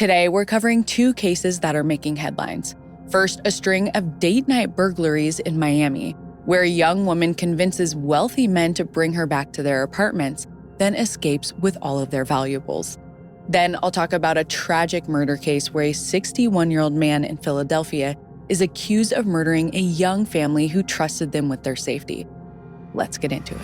Today, we're covering two cases that are making headlines. First, a string of date night burglaries in Miami, where a young woman convinces wealthy men to bring her back to their apartments, then escapes with all of their valuables. Then I'll talk about a tragic murder case where a 61-year-old man in Philadelphia is accused of murdering a young family who trusted them with their safety. Let's get into it.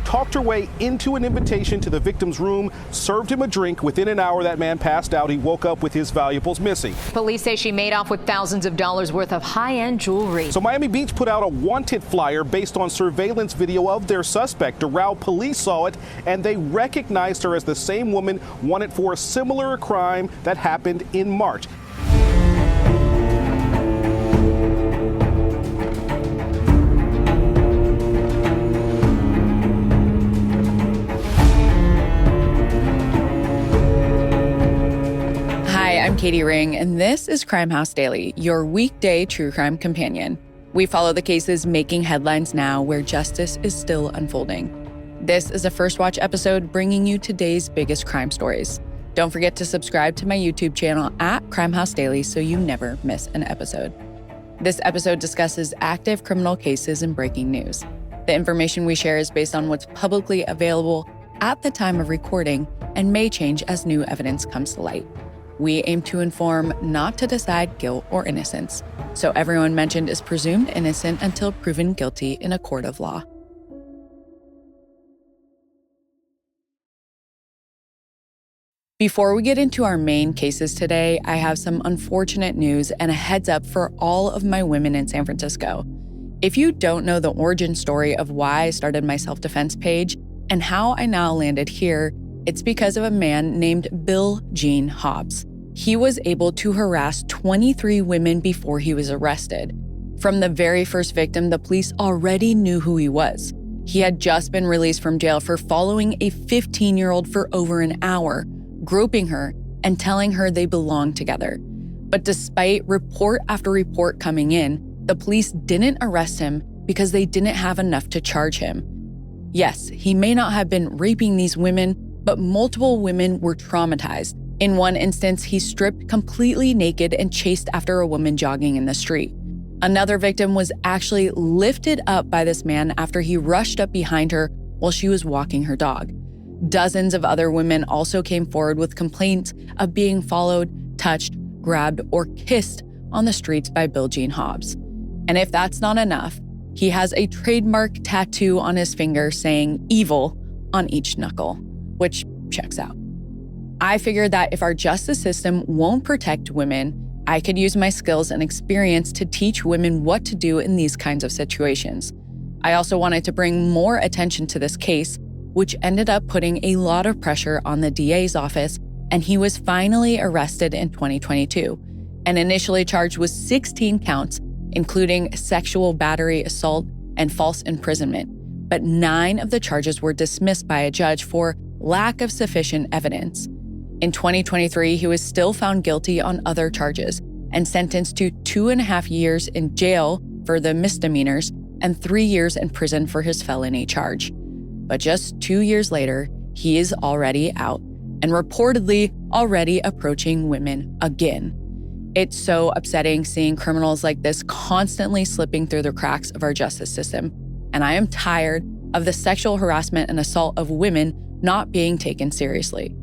Talked her way into an invitation to the victim's room, served him a drink. Within an hour, that man passed out. He woke up with his valuables missing. Police say she made off with thousands of dollars worth of high-end jewelry. So Miami Beach put out a wanted flyer based on surveillance video of their suspect. Doral police saw it, and they recognized her as the same woman wanted for a similar crime that happened in March. I'm Katie Ring, and this is Crime House Daily, your weekday true crime companion. We follow the cases making headlines now where justice is still unfolding. This is a First Watch episode bringing you today's biggest crime stories. Don't forget to subscribe to my YouTube channel at Crime House Daily so you never miss an episode. This episode discusses active criminal cases and breaking news. The information we share is based on what's publicly available at the time of recording and may change as new evidence comes to light. We aim to inform, not to decide guilt or innocence. So everyone mentioned is presumed innocent until proven guilty in a court of law. Before we get into our main cases today, I have some unfortunate news and a heads up for all of my women in San Francisco. If you don't know the origin story of why I started my self-defense page and how I now landed here, it's because of a man named Billie Jean Hobbs. He was able to harass 23 women before he was arrested. From the very first victim, the police already knew who he was. He had just been released from jail for following a 15-year-old for over an hour, groping her and telling her they belonged together. But despite report after report coming in, the police didn't arrest him because they didn't have enough to charge him. Yes, he may not have been raping these women, but multiple women were traumatized. In one instance, he stripped completely naked and chased after a woman jogging in the street. Another victim was actually lifted up by this man after he rushed up behind her while she was walking her dog. Dozens of other women also came forward with complaints of being followed, touched, grabbed, or kissed on the streets by Billie Jean Hobbs. And if that's not enough, he has a trademark tattoo on his finger saying "evil" on each knuckle, which checks out. I figured that if our justice system won't protect women, I could use my skills and experience to teach women what to do in these kinds of situations. I also wanted to bring more attention to this case, which ended up putting a lot of pressure on the DA's office, and he was finally arrested in 2022 and initially charged with 16 counts, including sexual battery, assault, and false imprisonment. But 9 of the charges were dismissed by a judge for lack of sufficient evidence. In 2023, he was still found guilty on other charges and sentenced to 2.5 years in jail for the misdemeanors and 3 years in prison for his felony charge. But just 2 years later, he is already out and reportedly already approaching women again. It's so upsetting seeing criminals like this constantly slipping through the cracks of our justice system, and I am tired of the sexual harassment and assault of women not being taken seriously.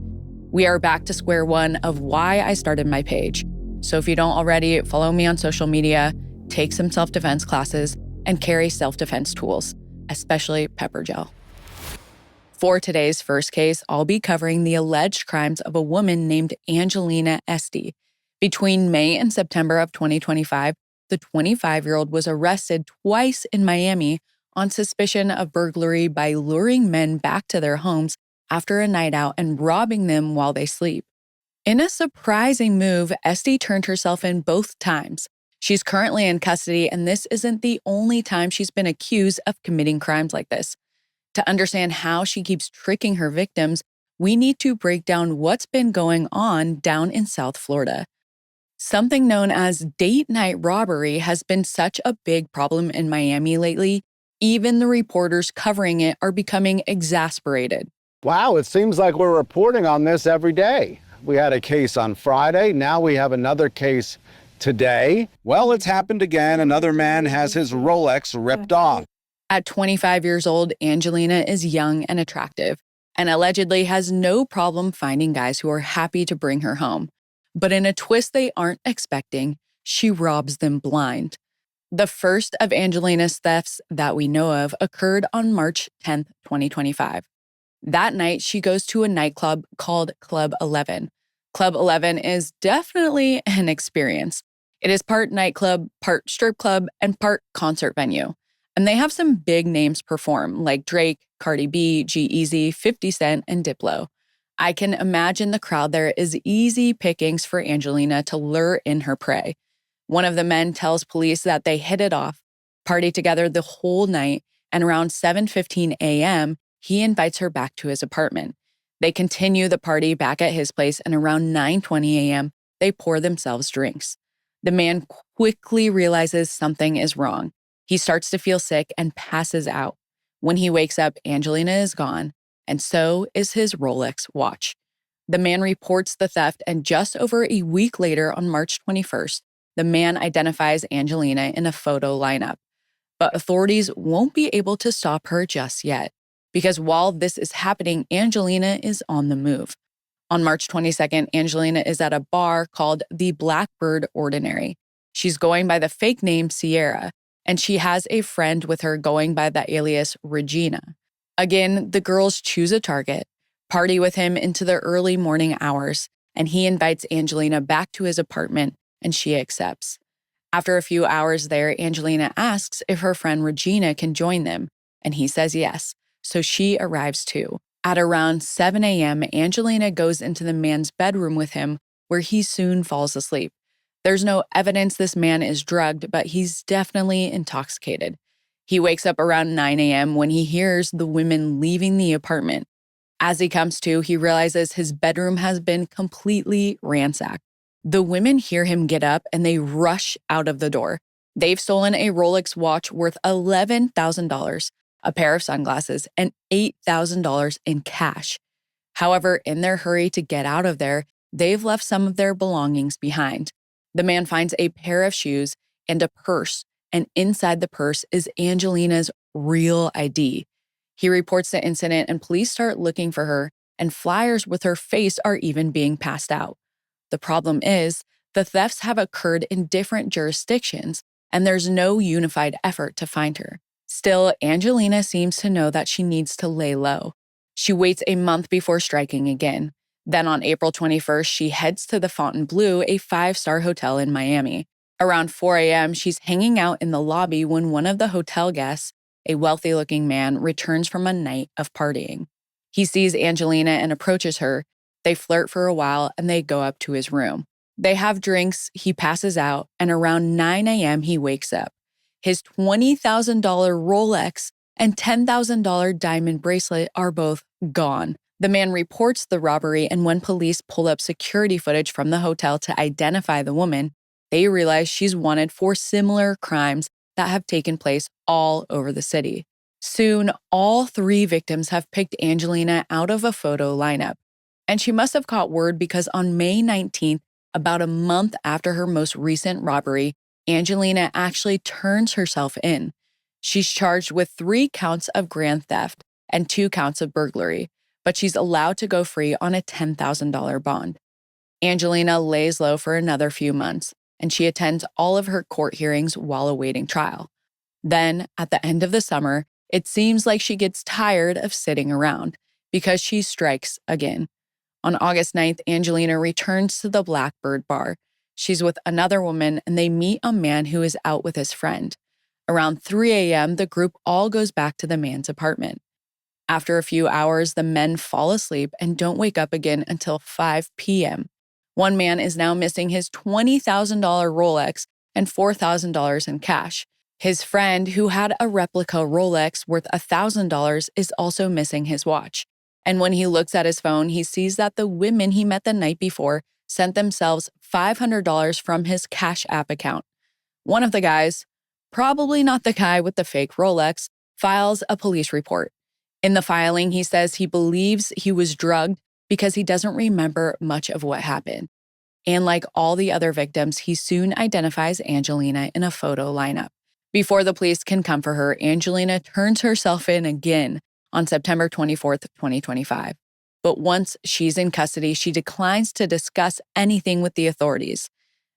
We are back to square one of why I started my page. So if you don't already, follow me on social media, take some self-defense classes, and carry self-defense tools, especially pepper gel. For today's first case, I'll be covering the alleged crimes of a woman named Angelina Esty. Between May and September of 2025, the 25-year-old was arrested twice in Miami on suspicion of burglary by luring men back to their homes after a night out and robbing them while they sleep. In a surprising move, Estie turned herself in both times. She's currently in custody, and this isn't the only time she's been accused of committing crimes like this. To understand how she keeps tricking her victims, we need to break down what's been going on down in South Florida. Something known as date night robbery has been such a big problem in Miami lately, even the reporters covering it are becoming exasperated. Wow, it seems like we're reporting on this every day. We had a case on Friday. Now we have another case today. Well, it's happened again. Another man has his Rolex ripped off. At 25 years old, Angelina is young and attractive and allegedly has no problem finding guys who are happy to bring her home. But in a twist they aren't expecting, she robs them blind. The first of Angelina's thefts that we know of occurred on March 10th, 2025. That night, she goes to a nightclub called Club 11. Club 11 is definitely an experience. It is part nightclub, part strip club, and part concert venue. And they have some big names perform, like Drake, Cardi B, G-Eazy, 50 Cent, and Diplo. I can imagine the crowd there is easy pickings for Angelina to lure in her prey. One of the men tells police that they hit it off, party together the whole night, and around 7:15 a.m., he invites her back to his apartment. They continue the party back at his place, and around 9:20 a.m., they pour themselves drinks. The man quickly realizes something is wrong. He starts to feel sick and passes out. When he wakes up, Angelina is gone, and so is his Rolex watch. The man reports the theft, and just over a week later, on March 21st, the man identifies Angelina in a photo lineup. But authorities won't be able to stop her just yet, because while this is happening, Angelina is on the move. On March 22nd, Angelina is at a bar called the Blackbird Ordinary. She's going by the fake name Sierra, and she has a friend with her going by the alias Regina. Again, the girls choose a target, party with him into the early morning hours, and he invites Angelina back to his apartment, and she accepts. After a few hours there, Angelina asks if her friend Regina can join them, and he says yes, so she arrives too. At around 7 a.m., Angelina goes into the man's bedroom with him, where he soon falls asleep. There's no evidence this man is drugged, but he's definitely intoxicated. He wakes up around 9 a.m. when he hears the women leaving the apartment. As he comes to, he realizes his bedroom has been completely ransacked. The women hear him get up and they rush out of the door. They've stolen a Rolex watch worth $11,000, a pair of sunglasses, and $8,000 in cash. However, in their hurry to get out of there, they've left some of their belongings behind. The man finds a pair of shoes and a purse, and inside the purse is Angelina's real ID. He reports the incident and police start looking for her, and flyers with her face are even being passed out. The problem is, the thefts have occurred in different jurisdictions, and there's no unified effort to find her. Still, Angelina seems to know that she needs to lay low. She waits a month before striking again. Then on April 21st, she heads to the Fontainebleau, a 5-star hotel in Miami. Around 4 a.m., she's hanging out in the lobby when one of the hotel guests, a wealthy-looking man, returns from a night of partying. He sees Angelina and approaches her. They flirt for a while, and they go up to his room. They have drinks, he passes out, and around 9 a.m. he wakes up. His $20,000 Rolex and $10,000 diamond bracelet are both gone. The man reports the robbery, and when police pull up security footage from the hotel to identify the woman, they realize she's wanted for similar crimes that have taken place all over the city. Soon, all 3 victims have picked Angelina out of a photo lineup. And she must have caught word because on May 19th, about a month after her most recent robbery, Angelina actually turns herself in. She's charged with 3 counts of grand theft and 2 counts of burglary, but she's allowed to go free on a $10,000 bond. Angelina lays low for another few months, and she attends all of her court hearings while awaiting trial. Then, at the end of the summer, it seems like she gets tired of sitting around because she strikes again. On August 9th, Angelina returns to the Blackbird bar. She's with another woman, and they meet a man who is out with his friend. Around 3 a.m., the group all goes back to the man's apartment. After a few hours, the men fall asleep and don't wake up again until 5 p.m. One man is now missing his $20,000 Rolex and $4,000 in cash. His friend, who had a replica Rolex worth $1,000, is also missing his watch. And when he looks at his phone, he sees that the women he met the night before sent themselves $500 from his Cash App account. One of the guys, probably not the guy with the fake Rolex, files a police report. In the filing, he says he believes he was drugged because he doesn't remember much of what happened. And like all the other victims, he soon identifies Angelina in a photo lineup. Before the police can come for her, Angelina turns herself in again on September 24th, 2025. But once she's in custody, she declines to discuss anything with the authorities.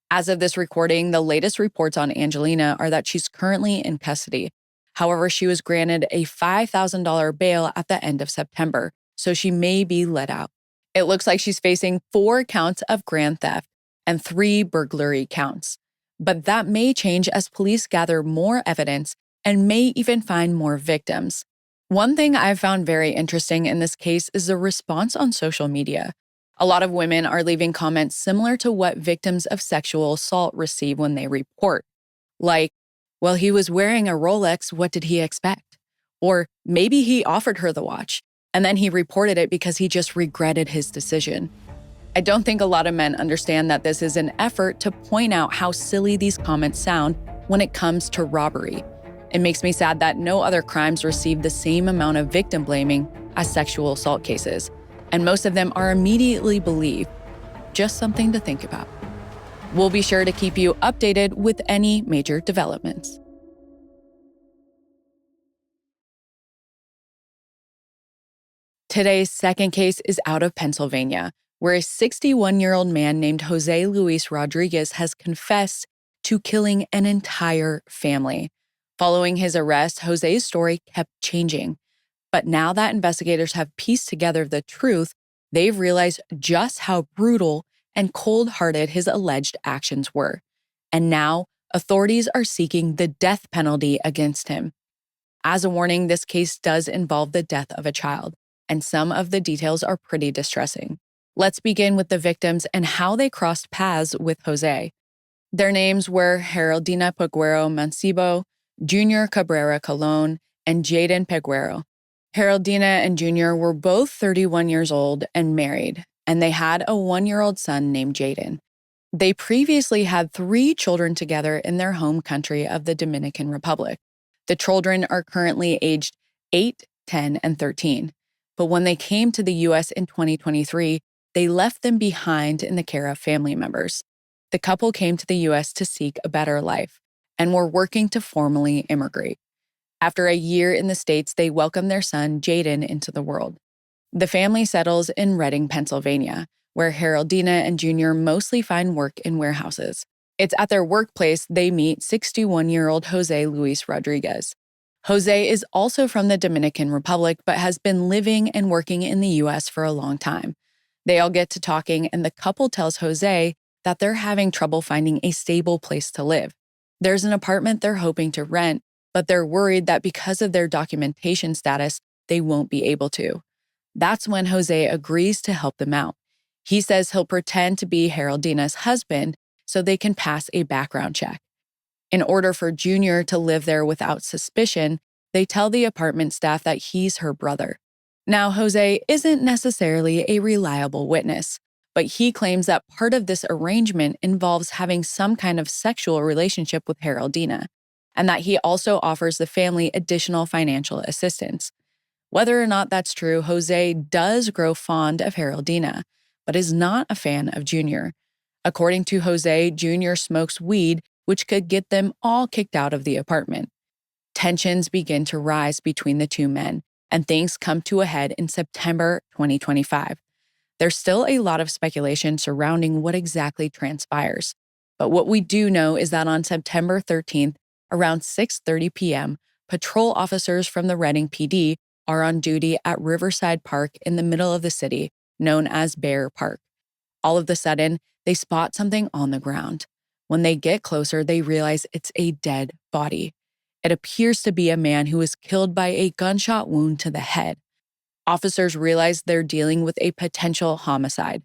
As of this recording, the latest reports on Angelina are that she's currently in custody. However, she was granted a $5,000 bail at the end of September, so she may be let out. It looks like she's facing 4 counts of grand theft and 3 burglary counts. But that may change as police gather more evidence and may even find more victims. One thing I've found very interesting in this case is the response on social media. A lot of women are leaving comments similar to what victims of sexual assault receive when they report. Like, well, he was wearing a Rolex, what did he expect? Or maybe he offered her the watch, and then he reported it because he just regretted his decision. I don't think a lot of men understand that this is an effort to point out how silly these comments sound when it comes to robbery. It makes me sad that no other crimes receive the same amount of victim blaming as sexual assault cases, and most of them are immediately believed. Just something to think about. We'll be sure to keep you updated with any major developments. Today's second case is out of Pennsylvania, where a 61-year-old man named Jose Luis Rodriguez has confessed to killing an entire family. Following his arrest, Jose's story kept changing. But now that investigators have pieced together the truth, they've realized just how brutal and cold-hearted his alleged actions were. And now, authorities are seeking the death penalty against him. As a warning, this case does involve the death of a child, and some of the details are pretty distressing. Let's begin with the victims and how they crossed paths with Jose. Their names were Geraldina Peguero Mancebo, Junior Cabrera-Colon, and Jeyden Peguero. Geraldina and Junior were both 31 years old and married, and they had a 1-year-old son named Jeyden. They previously had 3 children together in their home country of the Dominican Republic. The children are currently aged 8, 10, and 13. But when they came to the U.S. in 2023, they left them behind in the care of family members. The couple came to the U.S. to seek a better life and were working to formally immigrate. After a year in the States, they welcomed their son, Jeyden, into the world. The family settles in Reading, Pennsylvania, where Geraldina and Junior mostly find work in warehouses. It's at their workplace they meet 61-year-old Jose Luis Rodriguez. Jose is also from the Dominican Republic, but has been living and working in the U.S. for a long time. They all get to talking, and the couple tells Jose that they're having trouble finding a stable place to live. There's an apartment they're hoping to rent, but they're worried that because of their documentation status, they won't be able to. That's when Jose agrees to help them out. He says he'll pretend to be Geraldina's husband so they can pass a background check. In order for Junior to live there without suspicion, they tell the apartment staff that he's her brother. Now, Jose isn't necessarily a reliable witness, but he claims that part of this arrangement involves having some kind of sexual relationship with Geraldina, and that he also offers the family additional financial assistance. Whether or not that's true, Jose does grow fond of Geraldina, but is not a fan of Junior. According to Jose, Junior smokes weed, which could get them all kicked out of the apartment. Tensions begin to rise between the two men, and things come to a head in September 2025. There's still a lot of speculation surrounding what exactly transpires. But what we do know is that on September 13th, around 6:30 p.m., patrol officers from the Reading PD are on duty at Riverside Park in the middle of the city, known as Bear Park. All of a sudden, they spot something on the ground. When they get closer, they realize it's a dead body. It appears to be a man who was killed by a gunshot wound to the head. Officers realize they're dealing with a potential homicide.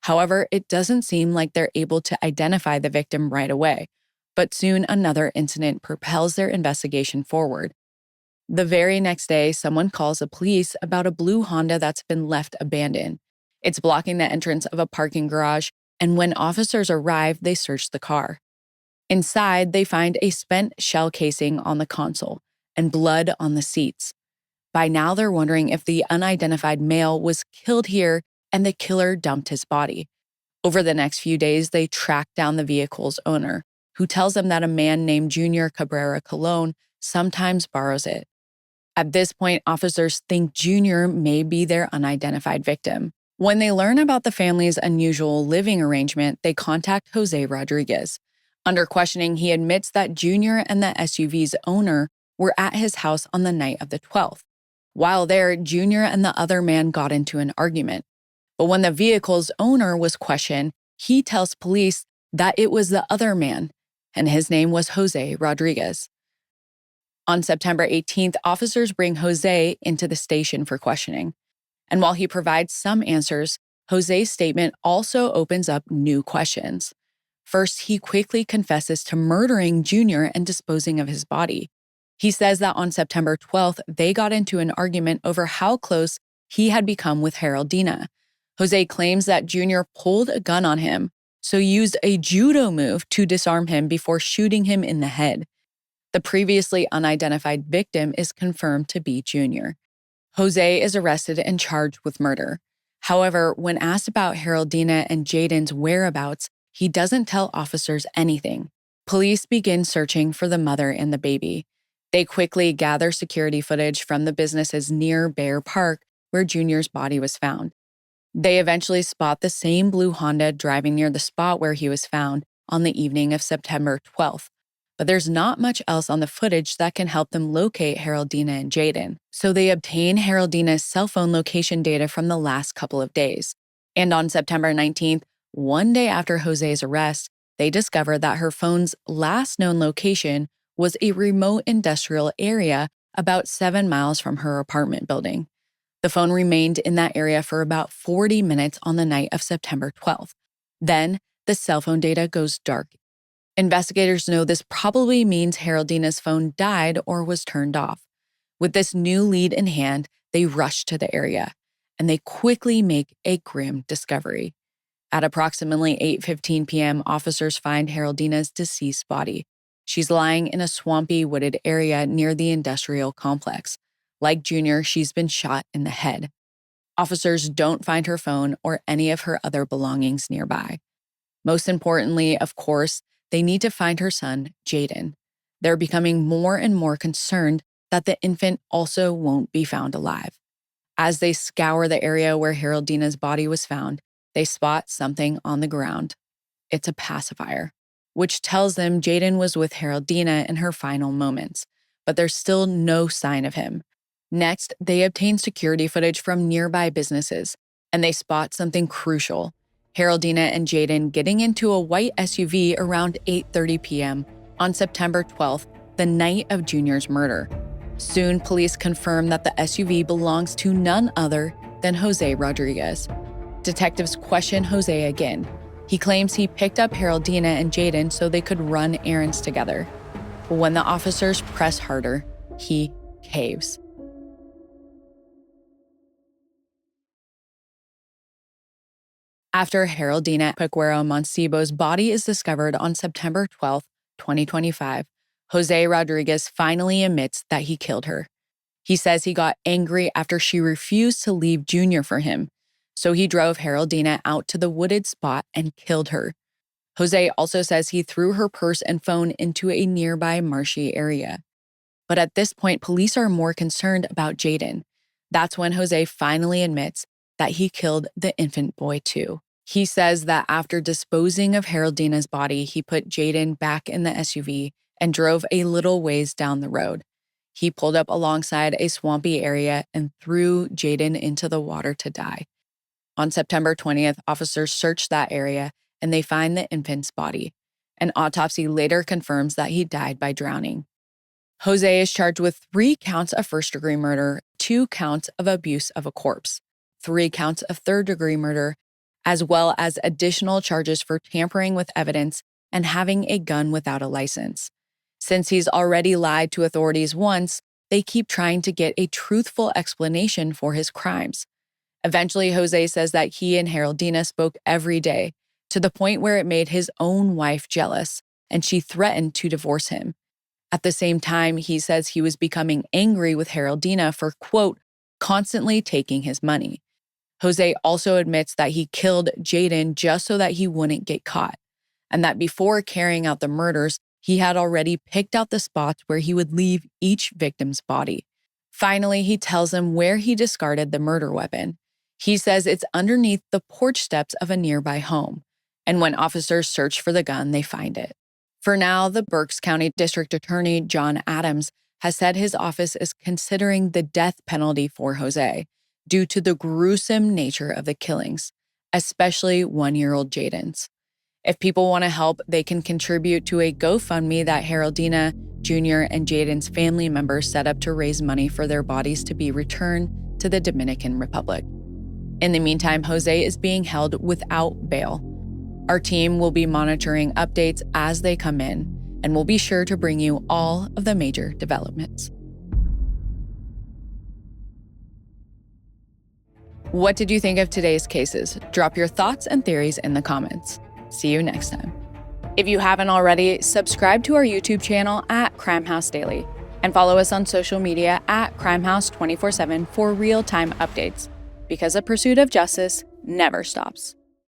However, it doesn't seem like they're able to identify the victim right away. But soon another incident propels their investigation forward. The very next day, someone calls the police about a blue Honda that's been left abandoned. It's blocking the entrance of a parking garage, and when officers arrive, they search the car. Inside, they find a spent shell casing on the console and blood on the seats. By now, they're wondering if the unidentified male was killed here and the killer dumped his body. Over the next few days, they tracked down the vehicle's owner, who tells them that a man named Junior Cabrera-Colon sometimes borrows it. At this point, officers think Junior may be their unidentified victim. When they learn about the family's unusual living arrangement, they contact Jose Rodriguez. Under questioning, he admits that Junior and the SUV's owner were at his house on the night of the 12th. While there, Junior and the other man got into an argument. But when the vehicle's owner was questioned, he tells police that it was the other man, and his name was Jose Rodriguez. On September 18th, officers bring Jose into the station for questioning. And while he provides some answers, Jose's statement also opens up new questions. First, he quickly confesses to murdering Junior and disposing of his body. He says that on September 12th, they got into an argument over how close he had become with Geraldina. Jose claims that Junior pulled a gun on him, so used a judo move to disarm him before shooting him in the head. The previously unidentified victim is confirmed to be Junior. Jose is arrested and charged with murder. However, when asked about Geraldina and Jeyden's whereabouts, he doesn't tell officers anything. Police begin searching for the mother and the baby. They quickly gather security footage from the businesses near Bear Park, where Junior's body was found. They eventually spot the same blue Honda driving near the spot where he was found on the evening of September 12th. But there's not much else on the footage that can help them locate Geraldina and Jeyden. So they obtain Geraldina's cell phone location data from the last couple of days. And on September 19th, one day after Jose's arrest, they discover that her phone's last known location was a remote industrial area about 7 miles from her apartment building. The phone remained in that area for about 40 minutes on the night of September 12th. Then, the cell phone data goes dark. Investigators know this probably means Geraldina's phone died or was turned off. With this new lead in hand, they rush to the area, and they quickly make a grim discovery. At approximately 8:15 p.m., officers find Geraldina's deceased body. She's lying in a swampy, wooded area near the industrial complex. Like Junior, she's been shot in the head. Officers don't find her phone or any of her other belongings nearby. Most importantly, of course, they need to find her son, Jeyden. They're becoming more and more concerned that the infant also won't be found alive. As they scour the area where Geraldina's body was found, they spot something on the ground. It's a pacifier, which tells them Jeyden was with Geraldina in her final moments, but there's still no sign of him. Next, they obtain security footage from nearby businesses, and they spot something crucial. Geraldina and Jeyden getting into a white SUV around 8:30 p.m. on September 12th, the night of Junior's murder. Soon, police confirm that the SUV belongs to none other than Jose Rodriguez. Detectives question Jose again. He claims he picked up Geraldina and Jeyden so they could run errands together. But when the officers press harder, he caves. After Geraldina Peguero Mancebo's body is discovered on September 12, 2025, Jose Rodriguez finally admits that he killed her. He says he got angry after she refused to leave Junior for him, so he drove Geraldina out to the wooded spot and killed her. Jose also says he threw her purse and phone into a nearby marshy area. But at this point, police are more concerned about Jeyden. That's when Jose finally admits that he killed the infant boy too. He says that after disposing of Geraldina's body, he put Jeyden back in the SUV and drove a little ways down the road. He pulled up alongside a swampy area and threw Jeyden into the water to die. On September 20th, officers search that area and they find the infant's body. An autopsy later confirms that he died by drowning. Jose is charged with 3 counts of first-degree murder, 2 counts of abuse of a corpse, 3 counts of third-degree murder, as well as additional charges for tampering with evidence and having a gun without a license. Since he's already lied to authorities once, they keep trying to get a truthful explanation for his crimes. Eventually, Jose says that he and Geraldina spoke every day, to the point where it made his own wife jealous, and she threatened to divorce him. At the same time, he says he was becoming angry with Geraldina for, quote, constantly taking his money. Jose also admits that he killed Jeyden just so that he wouldn't get caught, and that before carrying out the murders, he had already picked out the spots where he would leave each victim's body. Finally, he tells them where he discarded the murder weapon. He says it's underneath the porch steps of a nearby home, and when officers search for the gun, they find it. For now, the Berks County District Attorney John Adams has said his office is considering the death penalty for Jose due to the gruesome nature of the killings, especially 1-year-old Jeyden's. If people want to help, they can contribute to a GoFundMe that Geraldina, Jr., and Jeyden's family members set up to raise money for their bodies to be returned to the Dominican Republic. In the meantime, Jose is being held without bail. Our team will be monitoring updates as they come in, and we'll be sure to bring you all of the major developments. What did you think of today's cases? Drop your thoughts and theories in the comments. See you next time. If you haven't already, subscribe to our YouTube channel at Crime House Daily and follow us on social media at Crime House 24/7 for real-time updates, because the pursuit of justice never stops.